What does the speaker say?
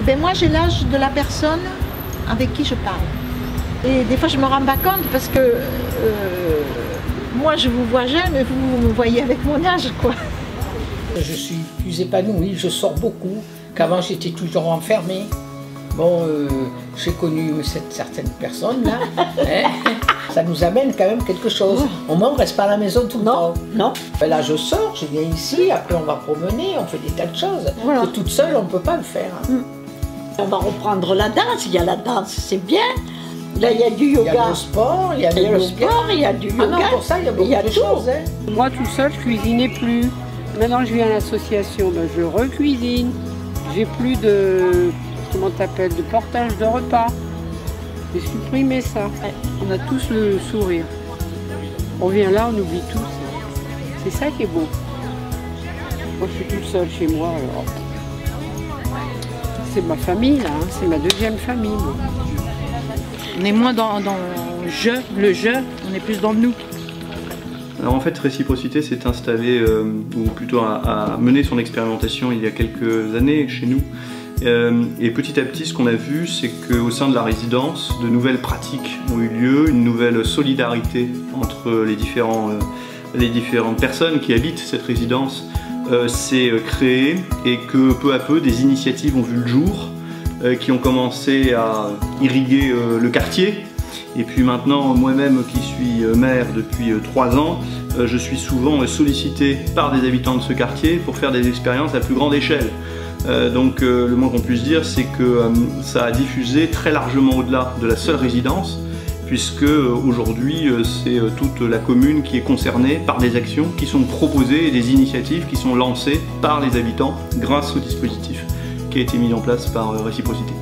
Ben moi j'ai l'âge de la personne avec qui je parle. Et des fois je me rends pas compte parce que moi je vous vois jeune et vous me voyez avec mon âge quoi. Je suis plus épanouie, je sors beaucoup, qu'avant j'étais toujours enfermée. Bon, j'ai connu certaines personnes là, hein, ça nous amène quand même quelque chose. Au moins on ne reste pas à la maison tout le temps. Non. Là je sors, je viens ici, après on va promener, on fait des tas de choses. Voilà. Que toute seule on ne peut pas le faire. On va reprendre la danse, il y a la danse, c'est bien. Là il y a du yoga. Il y a le sport, il y a le sport, il y a du yoga. Ah non, pour ça il y a beaucoup de choses. Hein. Moi tout seul je cuisinais plus. Maintenant je viens à l'association, ben, je recuisine. J'ai plus de, comment t'appelles, de portage de repas. J'ai supprimé ça. On a tous le sourire. On vient là, on oublie tout. C'est ça qui est beau. Moi je suis toute seule chez moi. Alors. C'est ma famille là, hein. C'est ma deuxième famille. Moi. On est moins dans le jeu, on est plus dans le nous. Alors en fait, Réciprocité s'est installée, ou plutôt a mené son expérimentation il y a quelques années chez nous. Et petit à petit, ce qu'on a vu, c'est qu'au sein de la résidence, de nouvelles pratiques ont eu lieu, une nouvelle solidarité entre les différentes personnes qui habitent cette résidence s'est créée et que peu à peu, des initiatives ont vu le jour, qui ont commencé à irriguer le quartier. Et puis maintenant, moi-même qui suis maire depuis 3 ans, je suis souvent sollicité par des habitants de ce quartier pour faire des expériences à plus grande échelle. Donc le moins qu'on puisse dire, c'est que ça a diffusé très largement au-delà de la seule résidence, puisque aujourd'hui c'est toute la commune qui est concernée par des actions qui sont proposées et des initiatives qui sont lancées par les habitants grâce au dispositif qui a été mis en place par Réciprocité.